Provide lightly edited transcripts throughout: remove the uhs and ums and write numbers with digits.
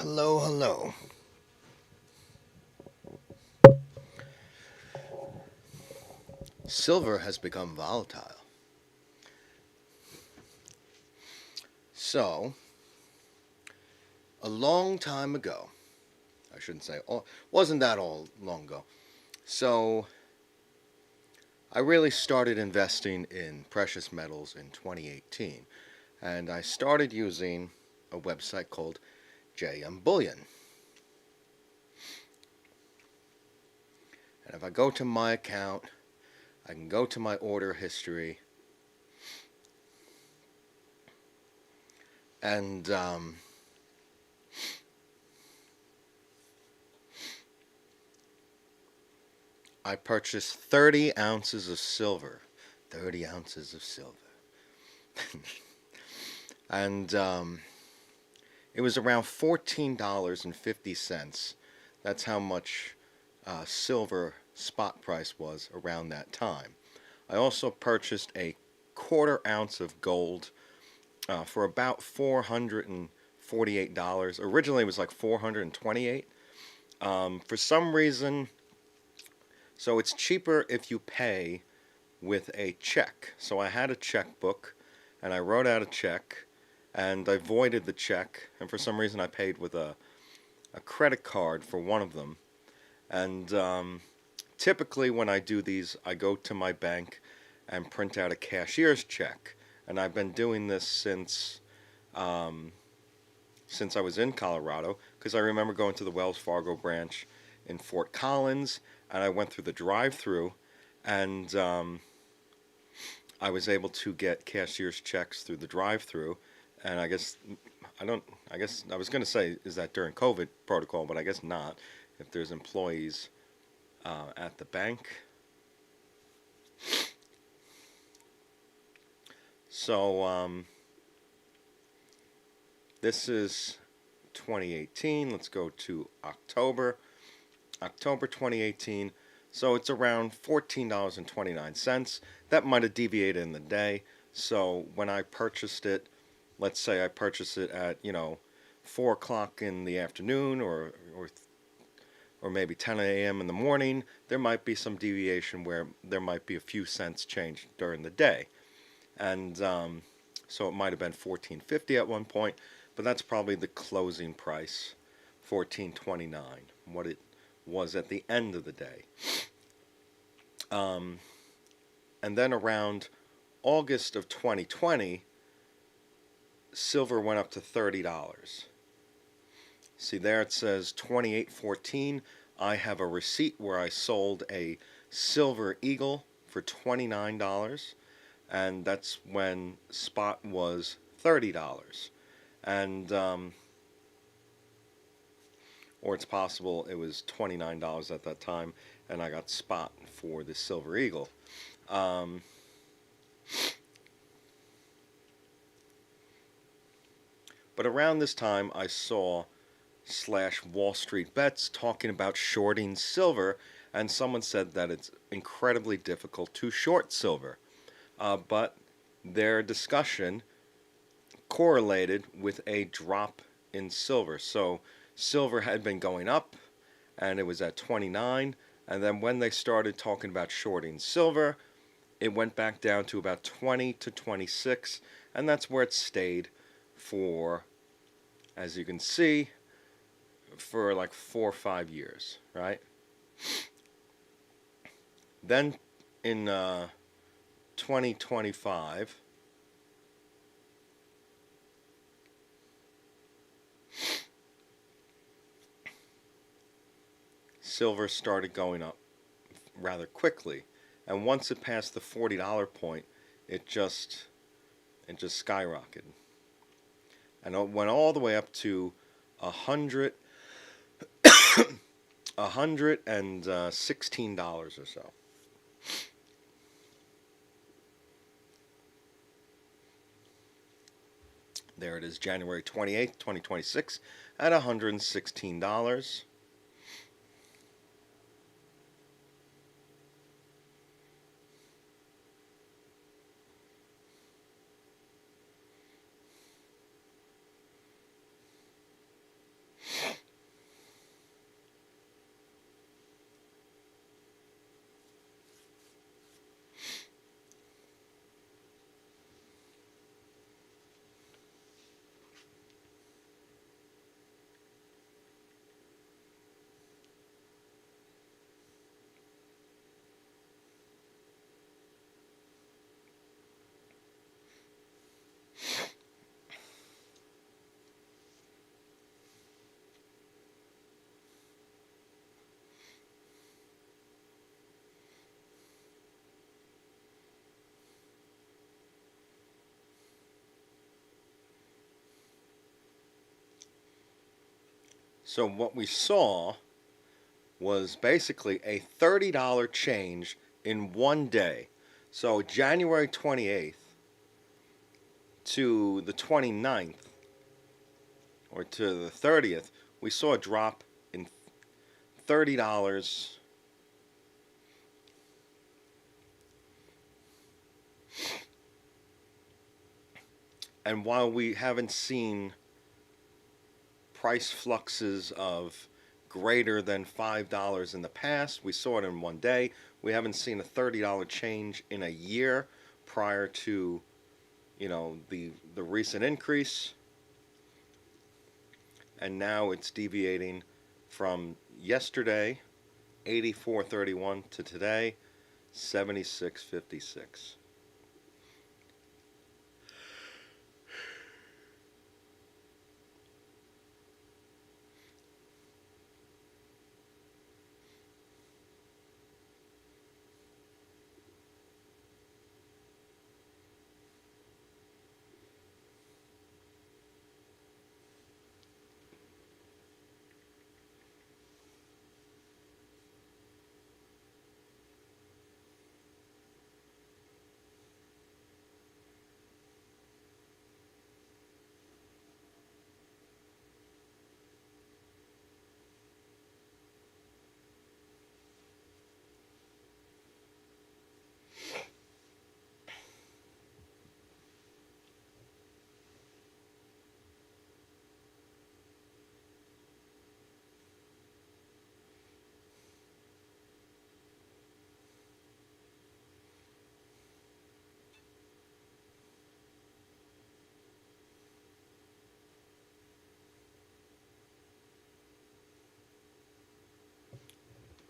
Hello, hello. Silver has become volatile. So, a long time ago, I shouldn't say, wasn't that all long ago. So, I really started investing in precious metals in 2018. And I started using a website called JM Bullion. And if I go to my account, I can go to my order history, and I purchased 30 ounces of silver. 30 ounces of silver. And it was around $14.50. That's how much silver spot price was around that time. I also purchased a quarter ounce of gold for about $448. Originally, it was like $428. For some reason, so it's cheaper if you pay with a check. So I had a checkbook, and I wrote out a check, and I voided the check, and for some reason I paid with a credit card for one of them. And typically when I do these, I go to my bank and print out a cashier's check. And I've been doing this since I was in Colorado, because I remember going to the Wells Fargo branch in Fort Collins, and I went through the drive-through, and I was able to get cashier's checks through the drive-through. And I guess I was going to say, is that during COVID protocol, but I guess not. If there's employees at the bank. So this is 2018. Let's go to October. October 2018. So it's around $14.29. That might have deviated in the day. So when I purchased it, let's say I purchased it at 4 o'clock in the afternoon, or maybe 10 a.m. in the morning, there might be some deviation where there might be a few cents changed during the day. And so it might have been $14.50 at one point, but that's probably the closing price, $14.29, what it was at the end of the day. And then around August of 2020, silver went up to $30. See there it says 2814. I have a receipt where I sold a silver eagle for $29, and that's when spot was $30. And or it's possible it was $29 at that time, and I got spot for the silver eagle. But around this time, I saw /wallstreetbets talking about shorting silver, and someone said that it's incredibly difficult to short silver. But their discussion correlated with a drop in silver. So silver had been going up, and it was at 29, and then when they started talking about shorting silver, it went back down to about 20 to 26, and that's where it stayed for, as you can see, for like 4 or 5 years, right? Then in 2025, silver started going up rather quickly, and once it passed the $40 point, it just skyrocketed, and it went all the way up to 100 $116 or so. There it is, January 28th, 2026, at $116. So what we saw was basically a $30 change in one day. So January 28th to the 29th, or to the 30th, we saw a drop in $30. And while we haven't seen price fluxes of greater than $5 in the past, we saw it in one day. We haven't seen a $30 change in a year prior to, the recent increase. And now it's deviating from yesterday, 84.31, to today, 76.56.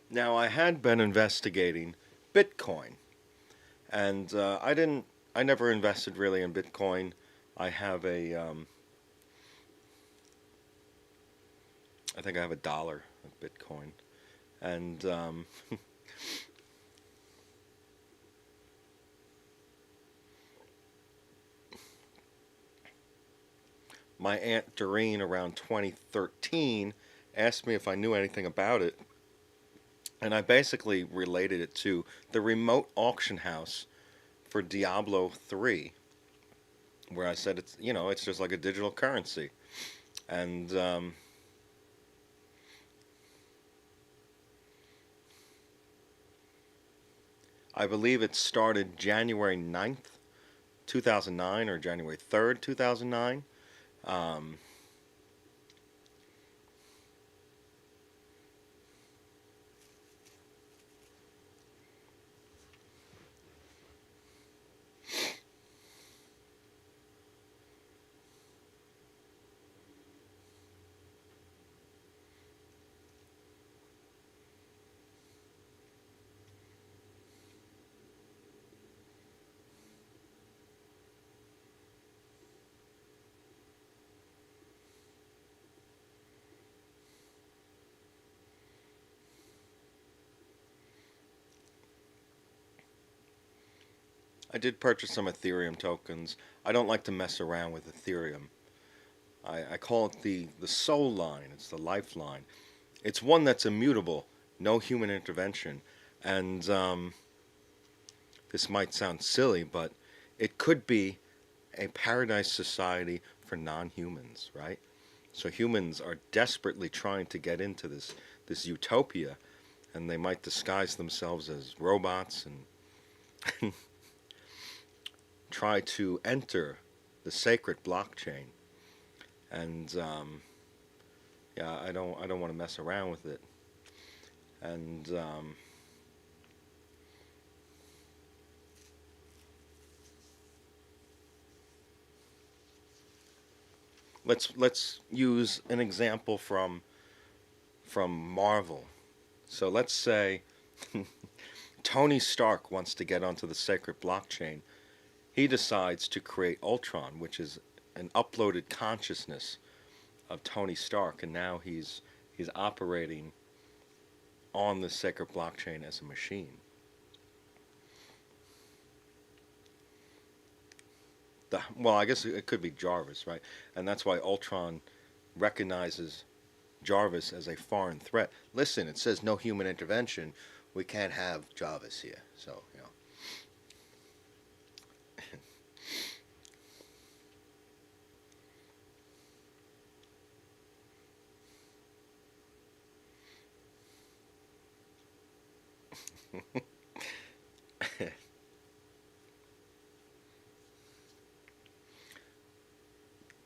Now, I had been investigating Bitcoin, and I never invested really in Bitcoin. I have I think I have $1 of Bitcoin, and my aunt Doreen around 2013 asked me if I knew anything about it, and I basically related it to the remote auction house for Diablo 3, where I said it's just like a digital currency, and I believe it started January 9th, 2009, or January 3rd, 2009. Um, I did purchase some Ethereum tokens. I don't like to mess around with Ethereum. I call it the soul line. It's the lifeline. It's one that's immutable, no human intervention. And this might sound silly, but it could be a paradise society for non-humans, right? So humans are desperately trying to get into this utopia, and they might disguise themselves as robots and try to enter the sacred blockchain. And yeah, I don't want to mess around with it. And let's use an example from Marvel. So let's say Tony Stark wants to get onto the sacred blockchain. He decides to create Ultron, which is an uploaded consciousness of Tony Stark, and now he's operating on the sacred blockchain as a machine. Well, I guess it could be Jarvis, right? And that's why Ultron recognizes Jarvis as a foreign threat. Listen, it says no human intervention. We can't have Jarvis here. So, you know.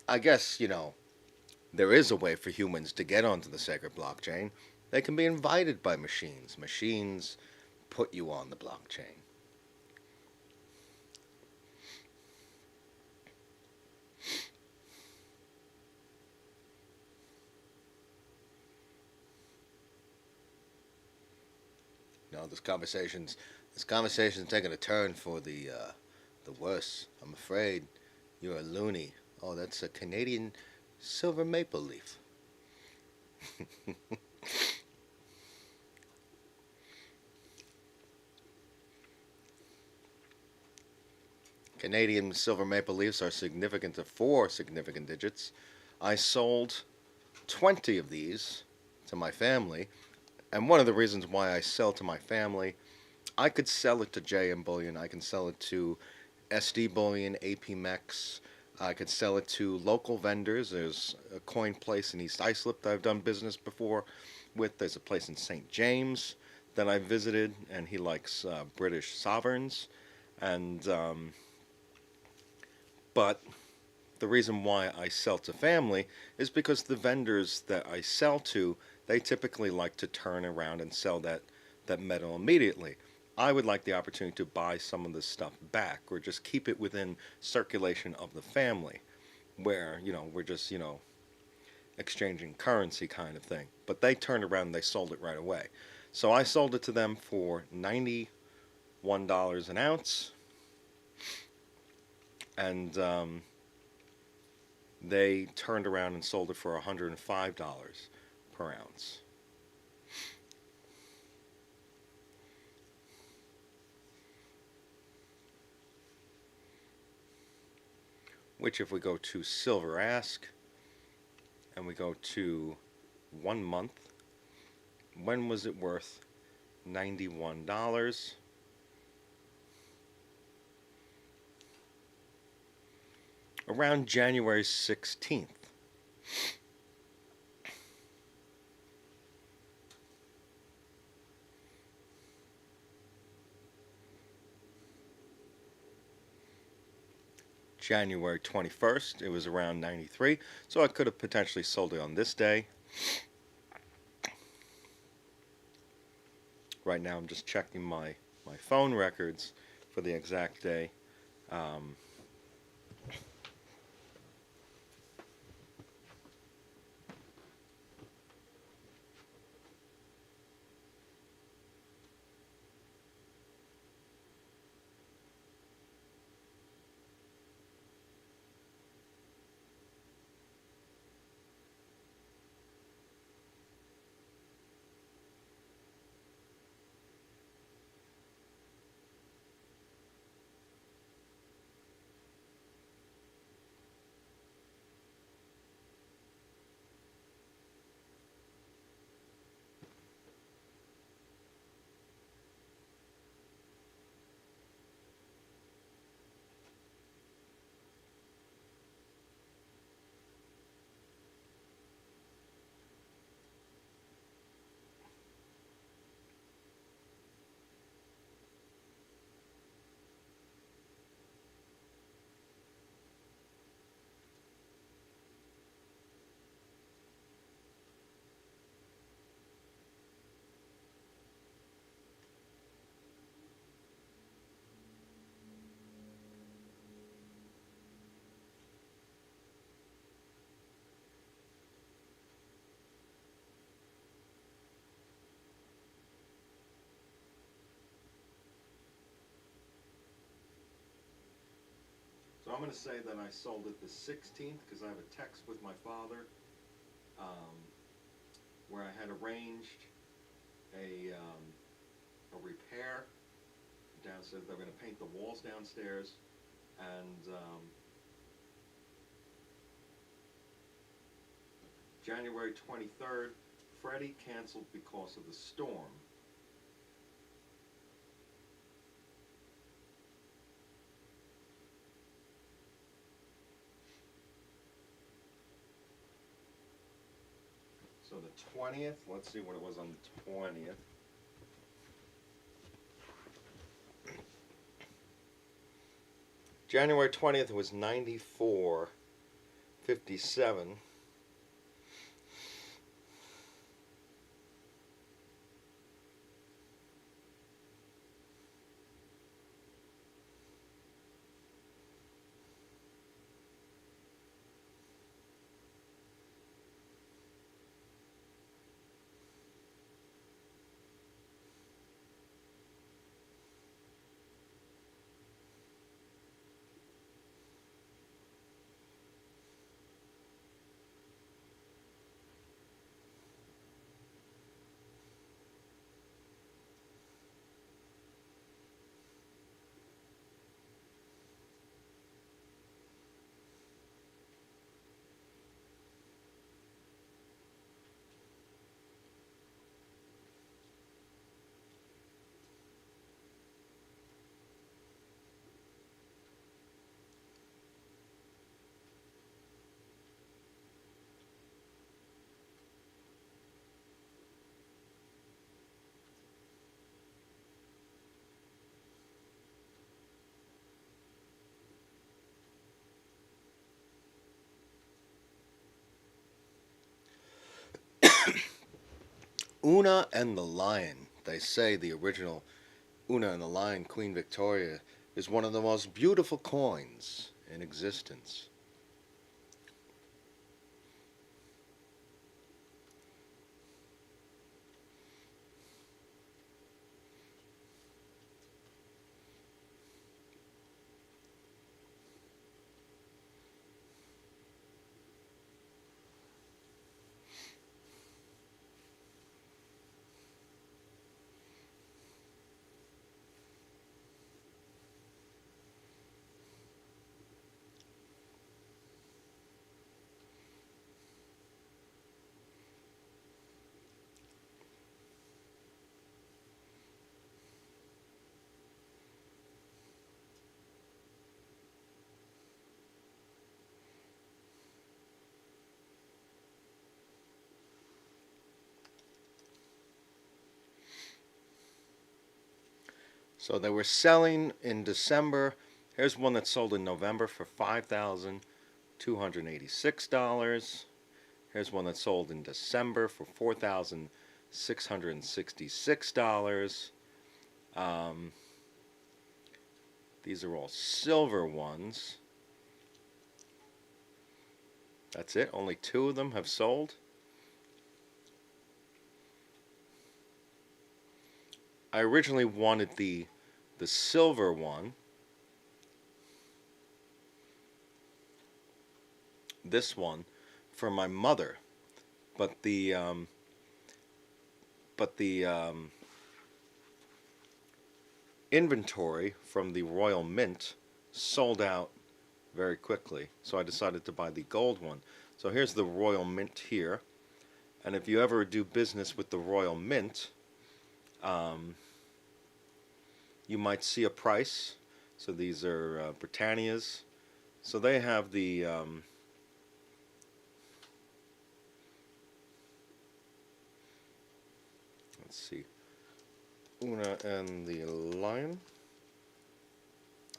I guess, there is a way for humans to get onto the sacred blockchain. They can be invited by machines. Machines put you on the blockchain. This conversation's taking a turn for the worse. I'm afraid you're a loony. Oh, that's a Canadian silver maple leaf. Canadian silver maple leafs are significant to four significant digits. I sold 20 of these to my family, and one of the reasons why I sell to my family, I could sell it to JM Bullion, I can sell it to SD Bullion, AP Mex. I could sell it to local vendors. There's a coin place in East Islip that I've done business before with. There's a place in St. James that I visited, and he likes British sovereigns. And but the reason why I sell to family is because the vendors that I sell to, they typically like to turn around and sell that metal immediately. I would like the opportunity to buy some of this stuff back or just keep it within circulation of the family where, we're just, exchanging currency kind of thing. But they turned around and they sold it right away. So I sold it to them for $91 an ounce. And they turned around and sold it for $105 per ounce. Which, if we go to Silver Ask and we go to 1 month, when was it worth $91? Around January 16th. January 21st, it was around 93, so I could have potentially sold it on this day. Right now I'm just checking my phone records for the exact day. Um, So I'm going to say that I sold it the 16th because I have a text with my father um, where I had arranged a repair downstairs. They're going to paint the walls downstairs and January 23rd, Freddie canceled because of the storm. So the 20th, let's see what it was on the 20th. January 20th was 94.57. Una and the Lion. They say the original Una and the Lion, Queen Victoria, is one of the most beautiful coins in existence. So they were selling in December. Here's one that sold in November for $5,286. Here's one that sold in December for $4,666. Um, these are all silver ones. That's it. Only two of them have sold. I originally wanted the silver one. This one for my mother, but the inventory from the Royal Mint sold out very quickly, so I decided to buy the gold one. So here's the Royal Mint here, and if you ever do business with the Royal Mint, you might see a price. So these are Britannia's. So they have the let's see, Una and the Lion.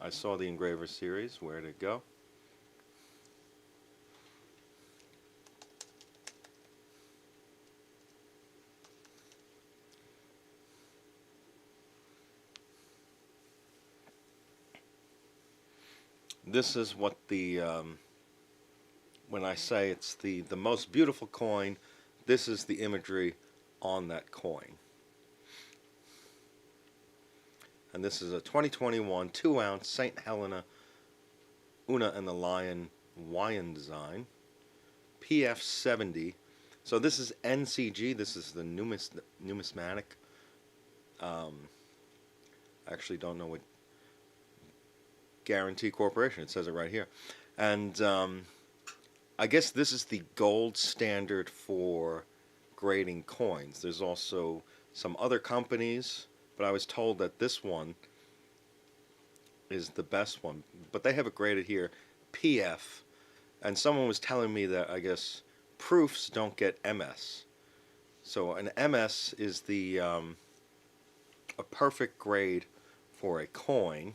I saw the Engraver series. Where'd it go? This is what the when I say it's the most beautiful coin, this is the imagery on that coin. And this is a 2021 2-ounce St. Helena Una and the Lion Hawaiian design, PF70. So this is NCG. This is the numismatic. I actually don't know what Guarantee Corporation. It says it right here. And I guess this is the gold standard for grading coins. There's also some other companies, but I was told that this one is the best one. But they have it graded here, PF. And someone was telling me that I guess proofs don't get MS. So an MS is the a perfect grade for a coin.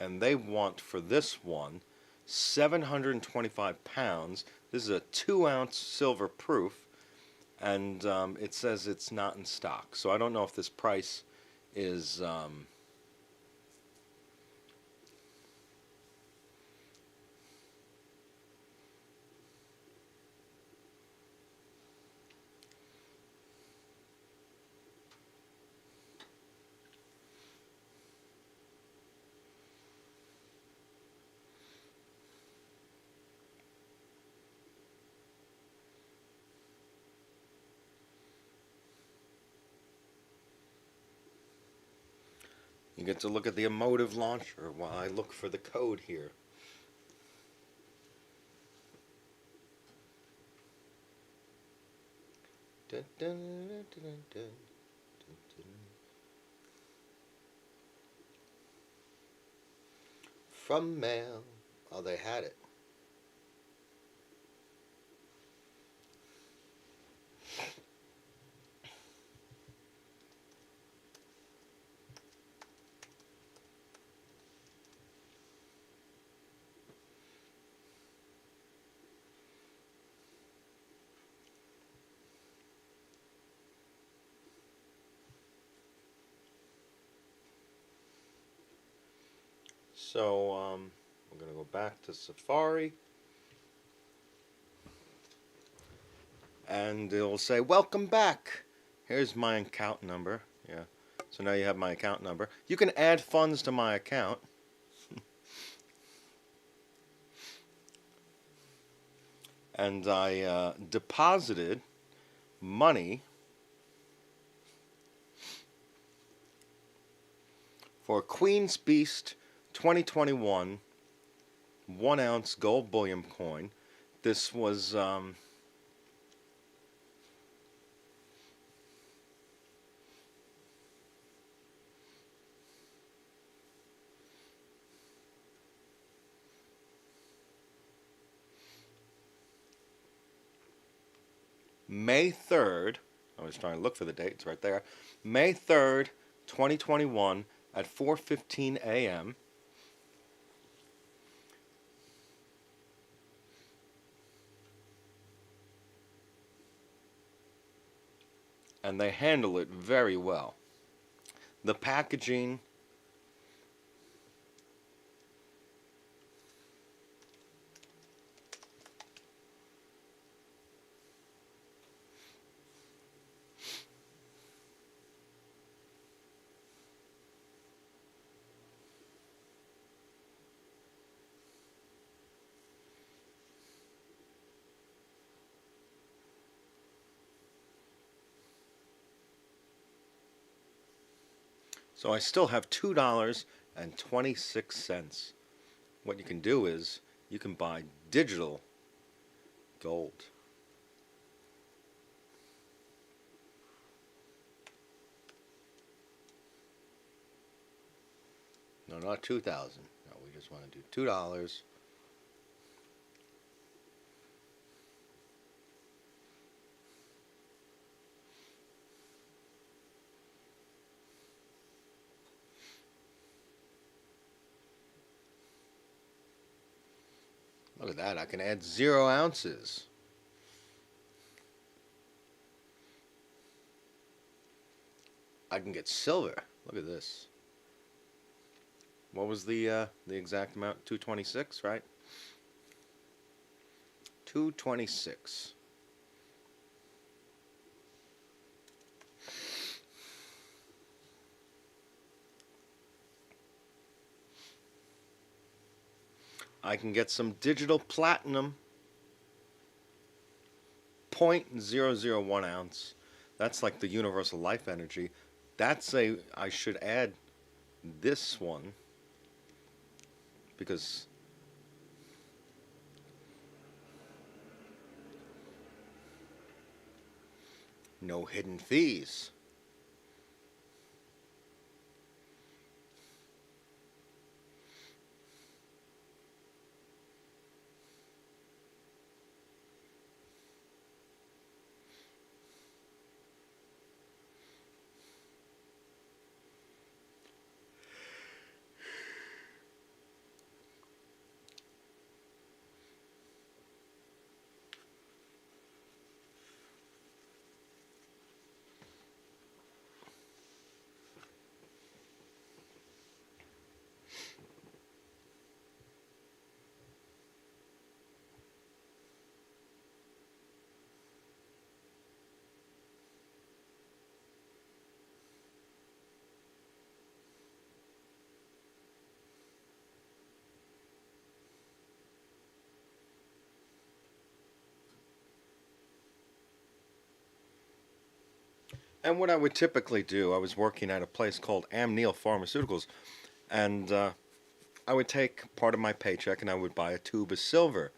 And they want for this one 725 pounds. This is a 2-ounce silver proof, and it says it's not in stock. So I don't know if this price is you get to look at the emotive launcher while I look for the code here. Dun, dun, dun, dun, dun, dun. From mail. Oh, they had it. So we're going to go back to Safari. And it'll say, welcome back. Here's my account number. Yeah. So now you have my account number. You can add funds to my account. And I deposited money for Queen's Beast 2021 1-ounce gold bullion coin. This was May 3rd. I was trying to look for the date. It's right there. May 3rd, 2021 at 4:15 a.m. And they handle it very well. The packaging So I still have $2.26. What you can do is you can buy digital gold. No, not 2,000. No, we just want to do $2. Look at that. I can add 0 ounces. I can get silver. Look at this. What was the exact amount? 226, right? 226. I can get some digital platinum, 0.001 ounce. That's like the universal life energy. I should add this one because no hidden fees. And what I would typically do, I was working at a place called Amneal Pharmaceuticals, and I would take part of my paycheck and I would buy a tube of silver,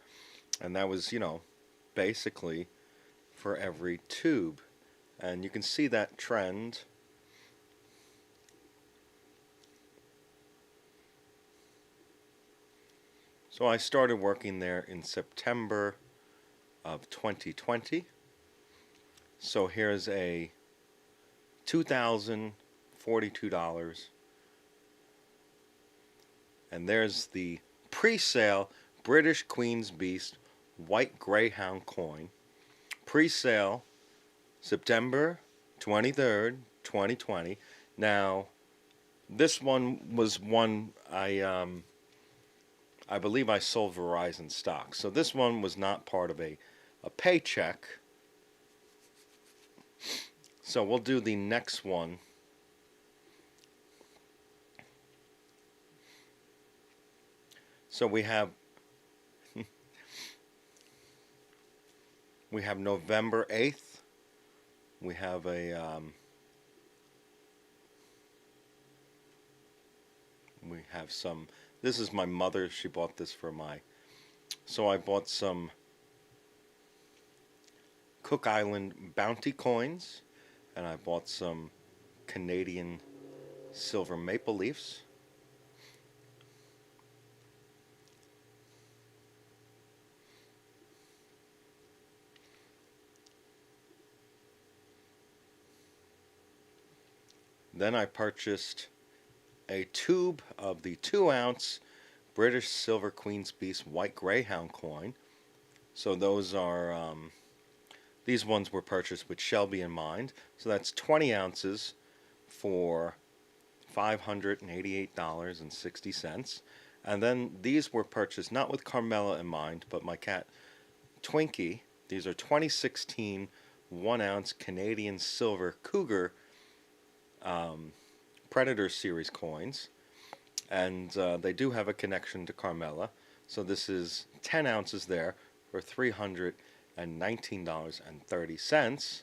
and that was, basically for every tube. And you can see that trend. So I started working there in September of 2020. So here's a $2,042. And there's the pre-sale British Queen's Beast White Greyhound coin. Pre-sale September 23rd, 2020. Now, this one was one I believe I sold Verizon stock. So this one was not part of a paycheck. So we'll do the next one. So we have November 8th. We have we have some. This is my mother. She bought this for my. So I bought some Cook Island Bounty coins, and I bought some Canadian silver maple leafs. Then I purchased a tube of the 2-ounce British Silver Queen's Beast White Greyhound coin. So those are, these ones were purchased with Shelby in mind. So that's 20 ounces for $588.60. And then these were purchased not with Carmela in mind, but my cat Twinkie. These are 2016 1-ounce Canadian Silver Cougar Predator Series coins, and they do have a connection to Carmela. So this is 10 ounces there for $319.30.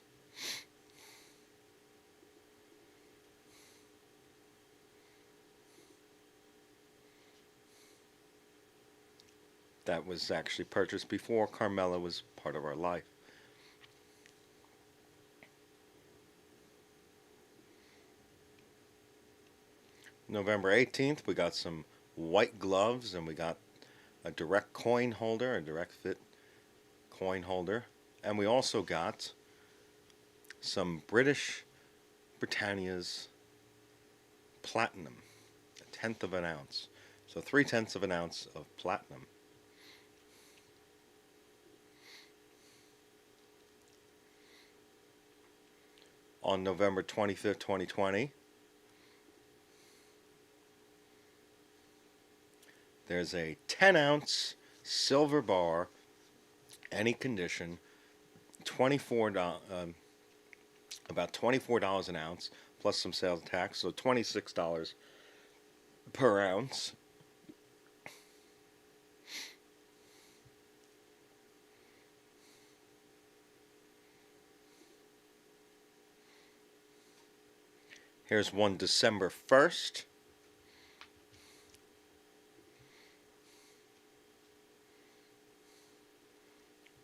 That was actually purchased before Carmela was part of our life. November 18th, we got some white gloves, and we got a direct coin holder, a direct fit coin holder. And we also got some British Britannia's platinum, a tenth of an ounce. So 3/10 of an ounce of platinum. On November 25th, 2020, there's a 10-ounce silver bar, any condition, about $24 an ounce, plus some sales tax, so $26 per ounce. Here's one December 1st.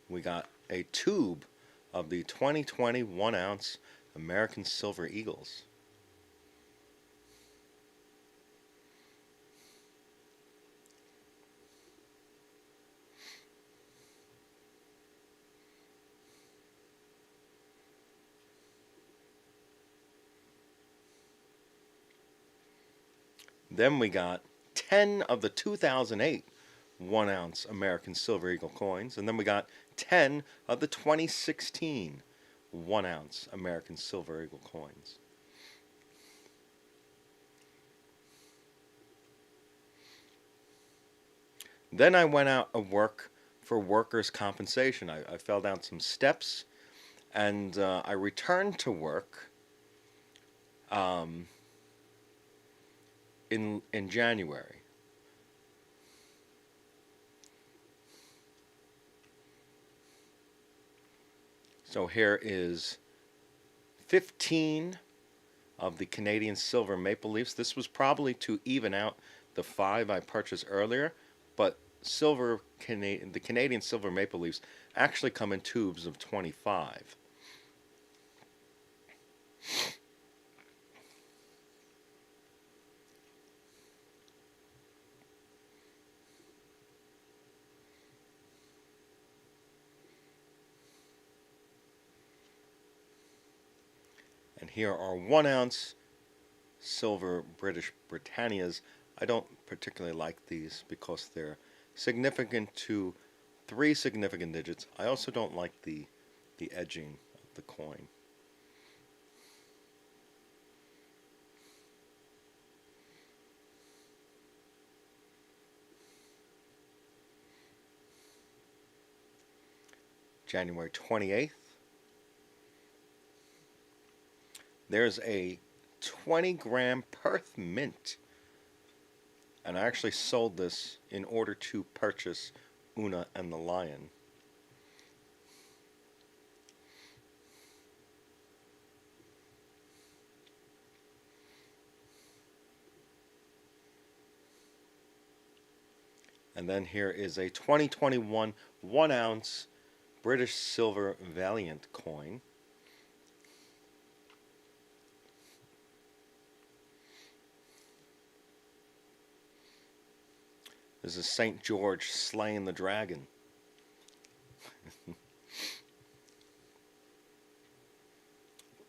We got a tube of the 2020 1-ounce American Silver Eagles. Then we got 10 of the 2008 1-ounce American Silver Eagle coins. And then we got 10 of the 2016 1-ounce American Silver Eagle coins. Then I went out of work for workers' compensation. I fell down some steps, and I returned to work in January. So here is 15 of the Canadian Silver Maple Leafs. This was probably to even out the 5 I purchased earlier, but the Canadian Silver Maple Leafs actually come in tubes of 25. And here are 1-ounce silver British Britannias. I don't particularly like these because they're significant to 3 significant digits. I also don't like the edging of the coin. January 28th. There's a 20-gram Perth Mint. And I actually sold this in order to purchase Una and the Lion. And then here is a 2021 1-ounce British Silver Valiant coin. This is St. George slaying the dragon.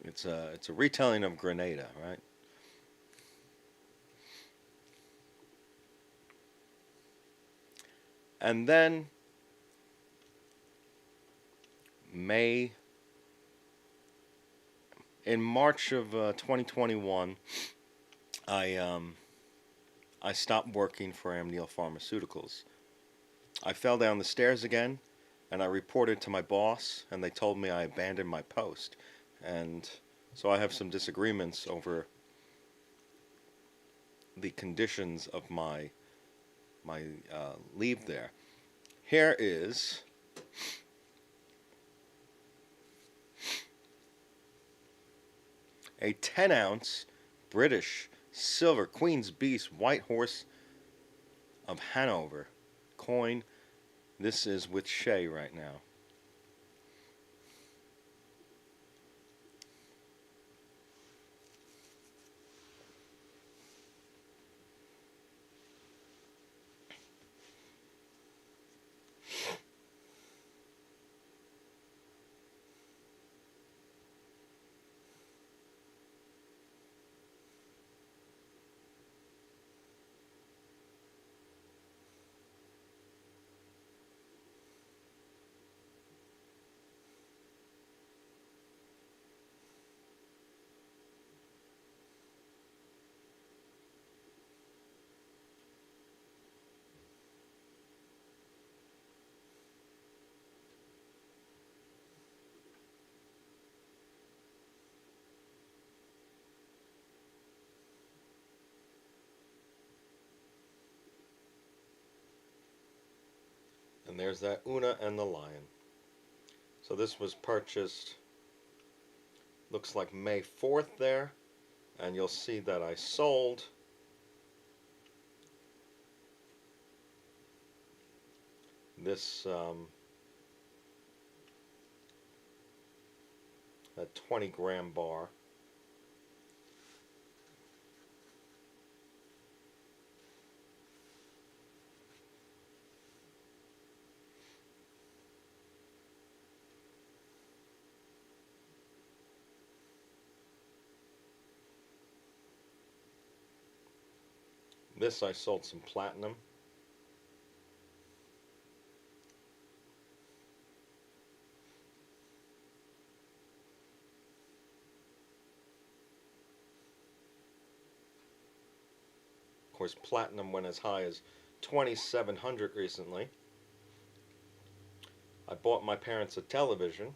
It's a retelling of Grenada, right? And then in March of 2021, I stopped working for Amneal Pharmaceuticals. I fell down the stairs again, and I reported to my boss, and they told me I abandoned my post. And so I have some disagreements over the conditions of my leave there. Here is a 10-ounce British Silver Queen's Beast White Horse of Hanover coin. This is with Shay right now. And there's that Una and the Lion. So this was purchased, looks like May 4th there. and you'll see that I sold this a 20-gram bar. This I sold some platinum. Of course, platinum went as high as 2,700 recently. I bought my parents a television.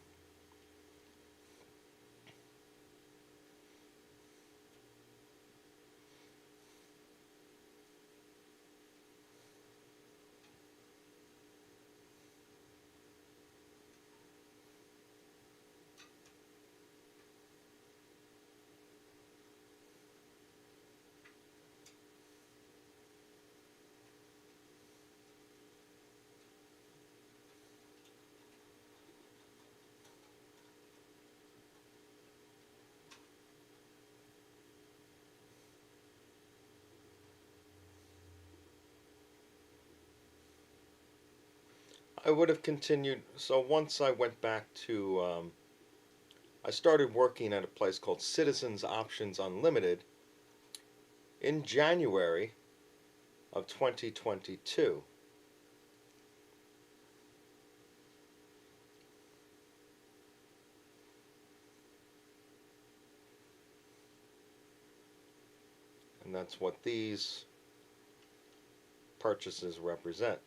I would have continued. So once I went back to, I started working at a place called Citizens Options Unlimited in January of 2022. And that's what these purchases represent.